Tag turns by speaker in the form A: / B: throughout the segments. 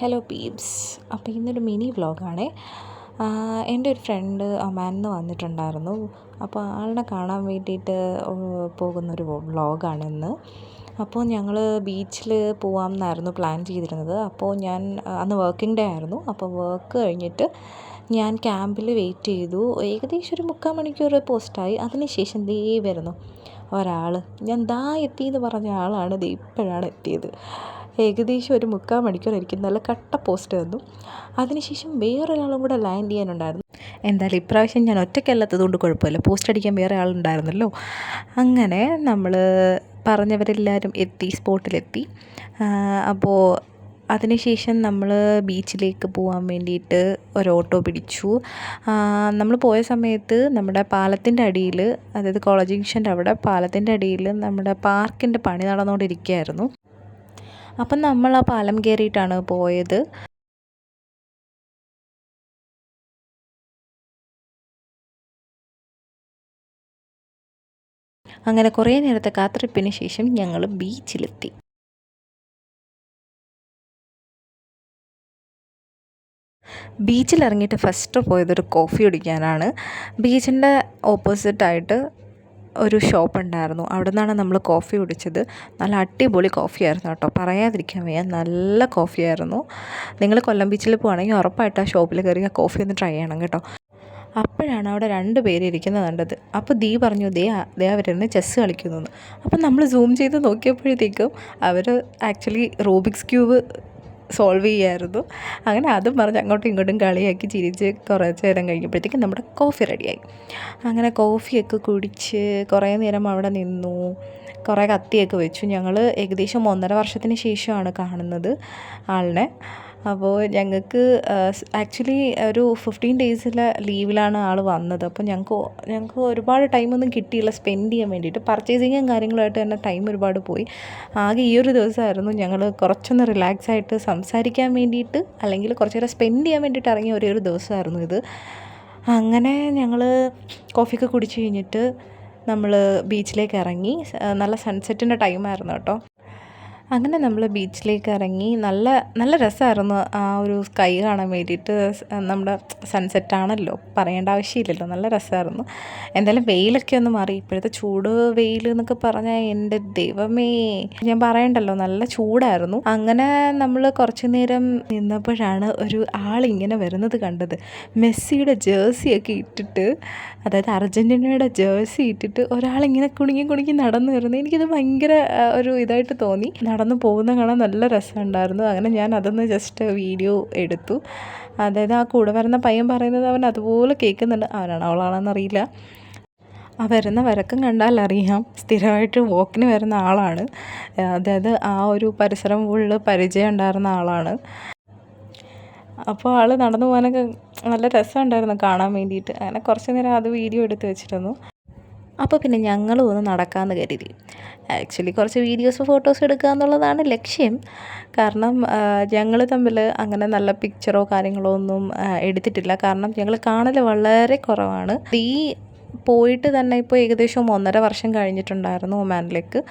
A: Hello Pepys. അപ്പോൾ ഇന്നൊരു mini വ്ളോഗാണേ. എൻ്റെ ഒരു ഫ്രണ്ട് ഒമാനിൽ നിന്ന് വന്നിട്ടുണ്ടായിരുന്നു. അപ്പോൾ ആളിനെ കാണാൻ വേണ്ടിയിട്ട് പോകുന്നൊരു വ്ളോഗാണ് ഇന്ന്. അപ്പോൾ ഞങ്ങൾ ബീച്ചിൽ പോകാമെന്നായിരുന്നു പ്ലാൻ ചെയ്തിരുന്നത്. അപ്പോൾ ഞാൻ അന്ന് വർക്കിംഗ് ഡേ ആയിരുന്നു. അപ്പോൾ വർക്ക് കഴിഞ്ഞിട്ട് ഞാൻ ക്യാമ്പിൽ വെയിറ്റ് ചെയ്തു. ഏകദേശം ഒരു 3/4 മണിക്കൂർ പോസ്റ്റായി. അതിനുശേഷം ദേ വരുന്നു ഒരാൾ. ഞാൻ എത്തിയെന്ന് പറഞ്ഞ ആളാണ് ഇപ്പോഴാണ് എത്തിയത്. ഏകദേശം ഒരു 3/4 മണിക്കൂറായിരിക്കും. നല്ല കട്ട പോസ്റ്റ് തന്നു. അതിനുശേഷം വേറൊരാളും കൂടെ ലാൻഡ് ചെയ്യാനുണ്ടായിരുന്നു. എന്തായാലും ഇപ്രാവശ്യം ഞാൻ ഒറ്റയ്ക്കല്ലാത്തത് കൊണ്ട് കുഴപ്പമില്ല, പോസ്റ്റ് അടിക്കാൻ വേറെ ആളുണ്ടായിരുന്നല്ലോ. അങ്ങനെ നമ്മൾ പറഞ്ഞവരെല്ലാവരും സ്പോട്ടിലെത്തി. അപ്പോൾ അതിനുശേഷം നമ്മൾ ബീച്ചിലേക്ക് പോകാൻ വേണ്ടിയിട്ട് ഒരു ഓട്ടോ പിടിച്ചു. നമ്മൾ പോയ സമയത്ത് നമ്മുടെ പാലത്തിൻ്റെ അടിയിൽ, അതായത് കോളേജ് ജംഗ്ഷൻ്റെ അവിടെ പാലത്തിൻ്റെ അടിയിൽ നമ്മുടെ പാർക്കിൻ്റെ പണി നടന്നുകൊണ്ടിരിക്കുകയായിരുന്നു. അപ്പം നമ്മൾ ആ പാലം കയറിയിട്ടാണ് പോയത്. അങ്ങനെ കുറേ നേരത്തെ കാത്തിരിപ്പിന് ശേഷം ഞങ്ങൾ ബീച്ചിലെത്തി. ബീച്ചിലിറങ്ങിയിട്ട് ഫസ്റ്റ് പോയതൊരു കോഫി കുടിക്കാനാണ്. ബീച്ചിൻ്റെ ഓപ്പോസിറ്റായിട്ട് ഒരു ഷോപ്പ് ഉണ്ടായിരുന്നു. അവിടെ നിന്നാണ് നമ്മൾ കോഫി കുടിച്ചത്. നല്ല അടിപൊളി കോഫിയായിരുന്നു കേട്ടോ, പറയാതിരിക്കാൻ വയ്യ. നല്ല കോഫിയായിരുന്നു. നിങ്ങൾ കൊല്ലം ബീച്ചിൽ പോവുകയാണെങ്കിൽ ഉറപ്പായിട്ട് ആ ഷോപ്പിൽ കയറി ആ കോഫി ഒന്ന് ട്രൈ ചെയ്യണം കേട്ടോ. അപ്പോഴാണ് അവിടെ 2 പേര് ഇരിക്കുന്നത് കണ്ടത്. അപ്പോൾ പറഞ്ഞു ദേ അവരിരുന്ന് ചെസ്സ് കളിക്കുന്നു. അപ്പം നമ്മൾ സൂം ചെയ്ത് നോക്കിയപ്പോഴത്തേക്കും അവർ ആക്ച്വലി റൂബിക്സ് ക്യൂബ് സോൾവ് ചെയ്യായിരുന്നു. അങ്ങനെ അതും പറഞ്ഞ് അങ്ങോട്ടും ഇങ്ങോട്ടും കളിയാക്കി ചിരിച്ച് കുറച്ച് നേരം കഴിഞ്ഞപ്പോഴത്തേക്കും നമ്മുടെ കോഫി റെഡിയായി. അങ്ങനെ കോഫിയൊക്കെ കുടിച്ച് കുറേ നേരം അവിടെ നിന്നു. കുറേ കത്തിയൊക്കെ വെച്ചു. ഞങ്ങൾ ഏകദേശം 1.5 വർഷത്തിന് ശേഷമാണ് കാണുന്നത് ആളിനെ. അപ്പോൾ ഞങ്ങൾക്ക് ആക്ച്വലി ഒരു 15 ഡേയ്സിലെ ലീവിലാണ് ആൾ വന്നത്. അപ്പോൾ ഞങ്ങൾക്ക് ഒരുപാട് ടൈമൊന്നും കിട്ടിയില്ല സ്പെൻഡ് ചെയ്യാൻ വേണ്ടിയിട്ട്. പർച്ചേസിങ്ങും കാര്യങ്ങളുമായിട്ട് തന്നെ ടൈം ഒരുപാട് പോയി. ആകെ ഈ ഒരു ദിവസമായിരുന്നു ഞങ്ങൾ കുറച്ചൊന്ന് റിലാക്സ് ആയിട്ട് സംസാരിക്കാൻ വേണ്ടിയിട്ട്, അല്ലെങ്കിൽ കുറച്ച് നേരം സ്പെൻഡ് ചെയ്യാൻ വേണ്ടിയിട്ട് ഇറങ്ങിയ ഒരു ദിവസമായിരുന്നു ഇത്. അങ്ങനെ ഞങ്ങൾ കോഫിയൊക്കെ കുടിച്ച് കഴിഞ്ഞിട്ട് നമ്മൾ ബീച്ചിലേക്ക് ഇറങ്ങി. നല്ല സൺസെറ്റിൻ്റെ ടൈമായിരുന്നു കേട്ടോ. അങ്ങനെ നമ്മൾ ബീച്ചിലേക്ക് ഇറങ്ങി. നല്ല രസമായിരുന്നു ആ ഒരു സ്കൈ കാണാൻ വേണ്ടിയിട്ട്. നമ്മുടെ സൺസെറ്റാണല്ലോ, പറയേണ്ട ആവശ്യമില്ലല്ലോ. നല്ല രസമായിരുന്നു. എന്തായാലും വെയിലൊക്കെ ഒന്ന് മാറി. ഇപ്പോഴത്തെ ചൂട് വെയിൽ എന്നൊക്കെ പറഞ്ഞാൽ എൻ്റെ ദൈവമേ, ഞാൻ പറയണ്ടല്ലോ, നല്ല ചൂടായിരുന്നു. അങ്ങനെ നമ്മൾ കുറച്ച് നേരം നിന്നപ്പോഴാണ് ഒരു ആളിങ്ങനെ വരുന്നത് കണ്ടത്. മെസ്സിയുടെ ജേഴ്സിയൊക്കെ ഇട്ടിട്ട്, അതായത് അർജൻറ്റീനയുടെ ജേഴ്സി ഇട്ടിട്ട് ഒരാളിങ്ങനെ കുണുങ്ങി നടന്നു വരുന്നത്. എനിക്കത് ഭയങ്കര ഒരു ഇതായിട്ട് തോന്നി. നടന്നു പോകുന്ന കാണാൻ നല്ല രസമുണ്ടായിരുന്നു. അങ്ങനെ ഞാൻ അതൊന്ന് ജസ്റ്റ് വീഡിയോ എടുത്തു. അതായത് ആ കൂടെ വരുന്ന പയ്യൻ പറയുന്നത് അവൻ അതുപോലെ കേൾക്കുന്നുണ്ട്. അവനാണോ അവളാണെന്നറിയില്ല. ആ വരുന്ന വരക്കം കണ്ടാൽ അറിയാം സ്ഥിരമായിട്ട് വോക്കിന് വരുന്ന ആളാണ്. അതായത് ആ ഒരു പരിസരം ഫുള്ള് പരിചയം ഉണ്ടായിരുന്ന ആളാണ്. അപ്പോൾ ആൾ നടന്നു പോകാനൊക്കെ നല്ല രസമുണ്ടായിരുന്നു കാണാൻ വേണ്ടിയിട്ട്. അങ്ങനെ കുറച്ച് നേരം അത് വീഡിയോ എടുത്ത് വെച്ചിരുന്നു. അപ്പോൾ പിന്നെ ഞങ്ങളും ഒന്ന് നടക്കാമെന്ന് കരുതി. ആക്ച്വലി കുറച്ച് വീഡിയോസ് ഫോട്ടോസ് എടുക്കുക എന്നുള്ളതാണ് ലക്ഷ്യം. കാരണം ഞങ്ങൾ തമ്മിൽ അങ്ങനെ നല്ല പിക്ചറോ കാര്യങ്ങളോ ഒന്നും എടുത്തിട്ടില്ല. കാരണം ഞങ്ങൾ കാണൽ വളരെ കുറവാണ്. ഈ പോയിട്ട് തന്നെ ഇപ്പോൾ ഏകദേശം 1.5 വർഷം കഴിഞ്ഞിട്ടുണ്ടായിരുന്നു ഒമാനിലേക്ക്.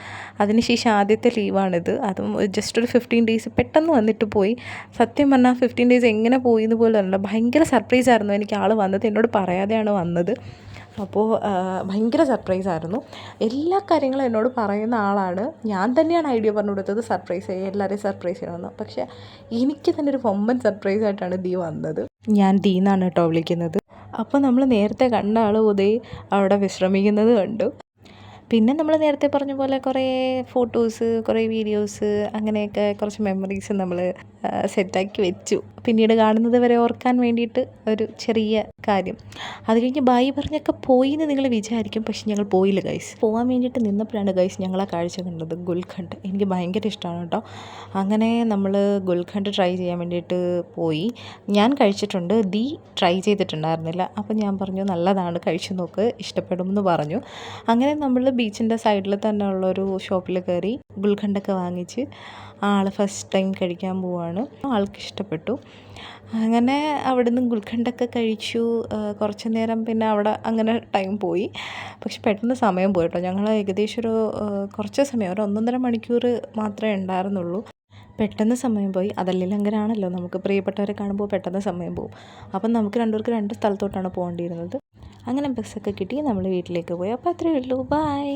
A: അതിനുശേഷം ആദ്യത്തെ ലീവാണിത്. അതും ജസ്റ്റ് ഒരു 15 ഡേയ്സ് പെട്ടെന്ന് വന്നിട്ട് പോയി. സത്യം പറഞ്ഞാൽ 15 ഡേയ്സ് എങ്ങനെ പോയി എന്ന് പോലും അറിയില്ല. ഭയങ്കര സർപ്രൈസായിരുന്നു എനിക്ക് ആൾ വന്നത്. എന്നോട് പറയാതെയാണ് വന്നത്. അപ്പോൾ ഭയങ്കര സർപ്രൈസായിരുന്നു. എല്ലാ കാര്യങ്ങളും എന്നോട് പറയുന്ന ആളാണ്. ഞാൻ തന്നെയാണ് ഐഡിയ പറഞ്ഞു കൊടുത്തത് എല്ലാവരെയും സർപ്രൈസ് ചെയ്യണമെന്ന്. പക്ഷേ എനിക്ക് തന്നെ ഒരു വമ്പൻ സർപ്രൈസായിട്ടാണ് വന്നത്. ഞാൻ എന്നാണ് കേട്ടോ വിളിക്കുന്നത്. അപ്പോൾ നമ്മൾ നേരത്തെ കണ്ട ആൾ അവിടെ വിശ്രമിക്കുന്നത് കണ്ടു. പിന്നെ നമ്മൾ നേരത്തെ പറഞ്ഞ പോലെ കുറേ ഫോട്ടോസ്, കുറേ വീഡിയോസ്, അങ്ങനെയൊക്കെ കുറച്ച് മെമ്മറീസ് നമ്മൾ സെറ്റാക്കി വെച്ചു. പിന്നീട് കാണുന്നത് വരെ ഓർക്കാൻ വേണ്ടിയിട്ട് ഒരു ചെറിയ കാര്യം. അത് കഴിഞ്ഞ് ബൈ പറഞ്ഞൊക്കെ പോയി എന്ന് നിങ്ങൾ വിചാരിക്കും. പക്ഷെ ഞങ്ങൾ പോയില്ല ഗൈസ്. പോകാൻ വേണ്ടിയിട്ട് നിന്നപ്പോഴാണ് ഗൈസ് ഞങ്ങൾ ആ കാഴ്ച കണ്ടത്. ഗുൽഖണ്ഡ് എനിക്ക് ഭയങ്കര ഇഷ്ടമാണ് കേട്ടോ. അങ്ങനെ നമ്മൾ ഗുൽഖണ്ഡ് ട്രൈ ചെയ്യാൻ വേണ്ടിയിട്ട് പോയി. ഞാൻ കഴിച്ചിട്ടുണ്ട്, ട്രൈ ചെയ്തിട്ടുണ്ടായിരുന്നില്ല. അപ്പോൾ ഞാൻ പറഞ്ഞു നല്ലതാണ്, കഴിച്ചു നോക്ക്, ഇഷ്ടപ്പെടുമെന്ന് പറഞ്ഞു. അങ്ങനെ നമ്മൾ ബീച്ചിൻ്റെ സൈഡിൽ തന്നെ ഉള്ളൊരു ഷോപ്പിൽ കയറി ഗുൽഖണ്ടൊക്കെ വാങ്ങിച്ച് ആൾ ഫസ്റ്റ് ടൈം കഴിക്കാൻ പോവാണ്. ആൾക്ക് ഇഷ്ടപ്പെട്ടു. അങ്ങനെ അവിടെ നിന്ന് ഗുൽഖണ്ടൊക്കെ കഴിച്ചു. കുറച്ച് നേരം പിന്നെ അവിടെ അങ്ങനെ ടൈം പോയി. പക്ഷെ പെട്ടെന്ന് സമയം പോയി കേട്ടോ. ഞങ്ങൾ ഏകദേശം കുറച്ച് സമയം, ഒരു 1.5 മണിക്കൂർ മാത്രമേ ഉണ്ടായിരുന്നുള്ളൂ. പെട്ടെന്ന് സമയം പോയി. അതല്ലെങ്കിൽ അങ്ങനെയാണല്ലോ, നമുക്ക് പ്രിയപ്പെട്ടവരെ കാണുമ്പോൾ പെട്ടെന്ന് സമയം പോകും. അപ്പം നമുക്ക് രണ്ടുപേർക്ക് രണ്ട് സ്ഥലത്തോട്ടാണ് പോകേണ്ടിയിരുന്നത്. അങ്ങനെ ബസ്സൊക്കെ കിട്ടി നമ്മൾ വീട്ടിലേക്ക് പോയി. അപ്പോൾ അത്രയേ ഉള്ളൂ. ബായ്.